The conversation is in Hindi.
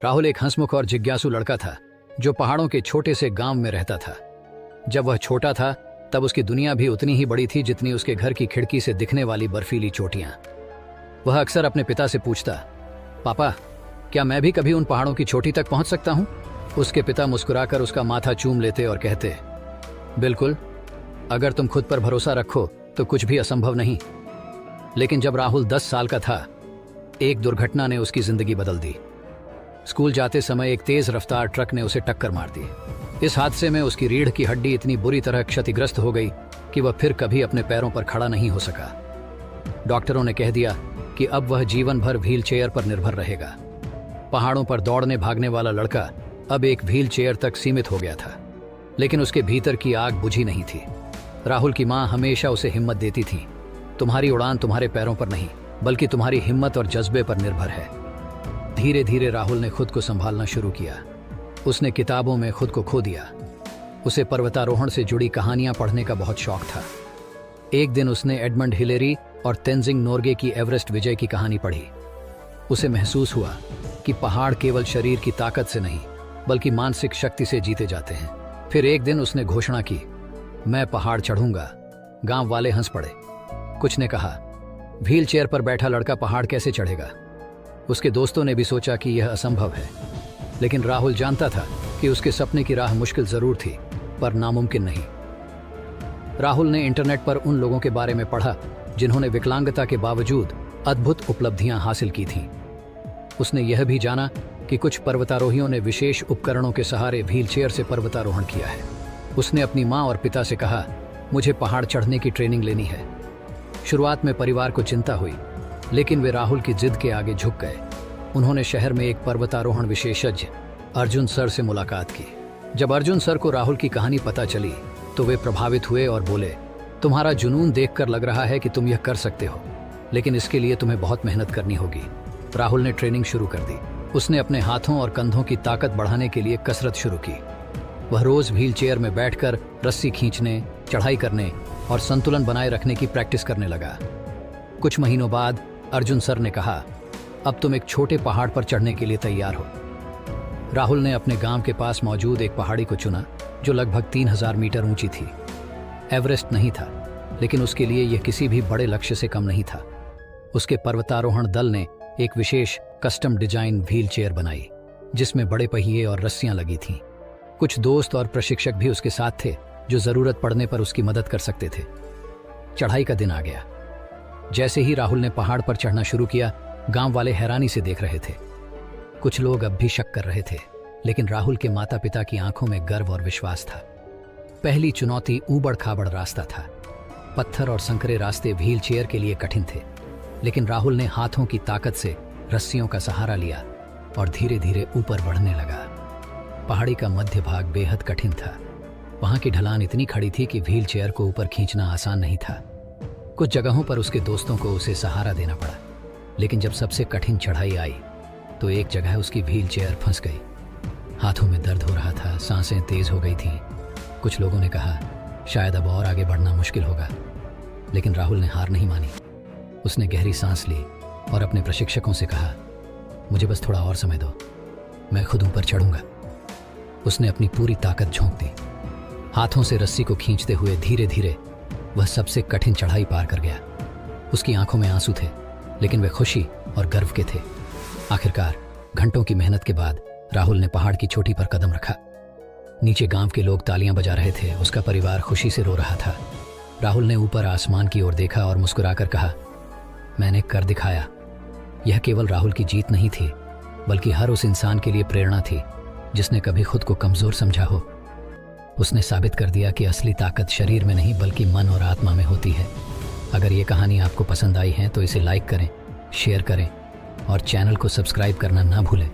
राहुल एक हंसमुख और जिज्ञासु लड़का था जो पहाड़ों के छोटे से गांव में रहता था। जब वह छोटा था तब उसकी दुनिया भी उतनी ही बड़ी थी जितनी उसके घर की खिड़की से दिखने वाली बर्फीली चोटियां। वह अक्सर अपने पिता से पूछता, पापा, क्या मैं भी कभी उन पहाड़ों की चोटी तक पहुंच सकता हूं? उसके पिता मुस्कुराकर उसका माथा चूम लेते और कहते, बिल्कुल, अगर तुम खुद पर भरोसा रखो तो कुछ भी असंभव नहीं। लेकिन जब राहुल 10 साल का था, एक दुर्घटना ने उसकी जिंदगी बदल दी। स्कूल जाते समय एक तेज रफ्तार ट्रक ने उसे टक्कर मार दी। इस हादसे में उसकी रीढ़ की हड्डी इतनी बुरी तरह क्षतिग्रस्त हो गई कि वह फिर कभी अपने पैरों पर खड़ा नहीं हो सका। डॉक्टरों ने कह दिया कि अब वह जीवन भर व्हील चेयर पर निर्भर रहेगा। पहाड़ों पर दौड़ने भागने वाला लड़का अब एक व्हील चेयर तक सीमित हो गया था, लेकिन उसके भीतर की आग बुझी नहीं थी। राहुल की माँ हमेशा उसे हिम्मत देती थी, तुम्हारी उड़ान तुम्हारे पैरों पर नहीं बल्कि तुम्हारी हिम्मत और जज्बे पर निर्भर है। धीरे धीरे राहुल ने खुद को संभालना शुरू किया। उसने किताबों में खुद को खो दिया। उसे पर्वतारोहण से जुड़ी कहानियां पढ़ने का बहुत शौक था। एक दिन उसने एडमंड हिलेरी और तेंजिंग नोर्गे की एवरेस्ट विजय की कहानी पढ़ी। उसे महसूस हुआ कि पहाड़ केवल शरीर की ताकत से नहीं बल्कि मानसिक शक्ति से जीते जाते हैं। फिर एक दिन उसने घोषणा की, मैं पहाड़ चढ़ूंगा। गांव वाले हंस पड़े। कुछ ने कहा, व्हील चेयर पर बैठा लड़का पहाड़ कैसे चढ़ेगा? उसके दोस्तों ने भी सोचा कि यह असंभव है, लेकिन राहुल जानता था कि उसके सपने की राह मुश्किल जरूर थी पर नामुमकिन नहीं। राहुल ने इंटरनेट पर उन लोगों के बारे में पढ़ा जिन्होंने विकलांगता के बावजूद अद्भुत उपलब्धियां हासिल की थीं। उसने यह भी जाना कि कुछ पर्वतारोहियों ने विशेष उपकरणों के सहारे व्हील चेयर से पर्वतारोहण किया है। उसने अपनी माँ और पिता से कहा, मुझे पहाड़ चढ़ने की ट्रेनिंग लेनी है। शुरुआत में परिवार को चिंता हुई, लेकिन वे राहुल की जिद के आगे झुक गए। उन्होंने शहर में एक पर्वतारोहण विशेषज्ञ अर्जुन सर से मुलाकात की। जब अर्जुन सर को राहुल की कहानी पता चली तो वे प्रभावित हुए और बोले, तुम्हारा जुनून देखकर लग रहा है कि तुम यह कर सकते हो, लेकिन इसके लिए तुम्हें बहुत मेहनत करनी होगी। राहुल ने ट्रेनिंग शुरू कर दी। उसने अपने हाथों और कंधों की ताकत बढ़ाने के लिए कसरत शुरू की। वह रोज व्हील चेयर में बैठकर रस्सी खींचने, चढ़ाई करने और संतुलन बनाए रखने की प्रैक्टिस करने लगा। कुछ महीनों बाद अर्जुन सर ने कहा, अब तुम एक छोटे पहाड़ पर चढ़ने के लिए तैयार हो। राहुल ने अपने गांव के पास मौजूद एक पहाड़ी को चुना जो लगभग 3000 मीटर ऊंची थी। एवरेस्ट नहीं था, लेकिन उसके लिए यह किसी भी बड़े लक्ष्य से कम नहीं था। उसके पर्वतारोहण दल ने एक विशेष कस्टम डिजाइन व्हील चेयर बनाई जिसमें बड़े पहिए और रस्सियां लगी थीं। कुछ दोस्त और प्रशिक्षक भी उसके साथ थे जो जरूरत पड़ने पर उसकी मदद कर सकते थे। चढ़ाई का दिन आ गया। जैसे ही राहुल ने पहाड़ पर चढ़ना शुरू किया, गांव वाले हैरानी से देख रहे थे। कुछ लोग अब भी शक कर रहे थे, लेकिन राहुल के माता पिता की आंखों में गर्व और विश्वास था। पहली चुनौती ऊबड़ खाबड़ रास्ता था। पत्थर और संकरे रास्ते व्हील चेयर के लिए कठिन थे, लेकिन राहुल ने हाथों की ताकत से रस्सियों का सहारा लिया और धीरे धीरे ऊपर बढ़ने लगा। पहाड़ी का मध्य भाग बेहद कठिन था। वहां की ढलान इतनी खड़ी थी कि व्हील चेयर को ऊपर खींचना आसान नहीं था। कुछ जगहों पर उसके दोस्तों को उसे सहारा देना पड़ा, लेकिन जब सबसे कठिन चढ़ाई आई तो एक जगह उसकी व्हील चेयर फंस गई। हाथों में दर्द हो रहा था, सांसें तेज हो गई थीं। कुछ लोगों ने कहा, शायद अब और आगे बढ़ना मुश्किल होगा, लेकिन राहुल ने हार नहीं मानी। उसने गहरी सांस ली और अपने प्रशिक्षकों से कहा, मुझे बस थोड़ा और समय दो, मैं खुद ऊपर चढ़ूंगा। उसने अपनी पूरी ताकत झोंक दी। हाथों से रस्सी को खींचते हुए धीरे धीरे वह सबसे कठिन चढ़ाई पार कर गया। उसकी आंखों में आंसू थे, लेकिन वे खुशी और गर्व के थे। आखिरकार घंटों की मेहनत के बाद राहुल ने पहाड़ की चोटी पर कदम रखा। नीचे गांव के लोग तालियां बजा रहे थे। उसका परिवार खुशी से रो रहा था। राहुल ने ऊपर आसमान की ओर देखा और मुस्कुराकर कहा, मैंने कर दिखाया। यह केवल राहुल की जीत नहीं थी, बल्कि हर उस इंसान के लिए प्रेरणा थी जिसने कभी खुद को कमजोर समझा हो। उसने साबित कर दिया कि असली ताकत शरीर में नहीं बल्कि मन और आत्मा में होती है। अगर ये कहानी आपको पसंद आई है तो इसे लाइक करें, शेयर करें और चैनल को सब्सक्राइब करना ना भूलें।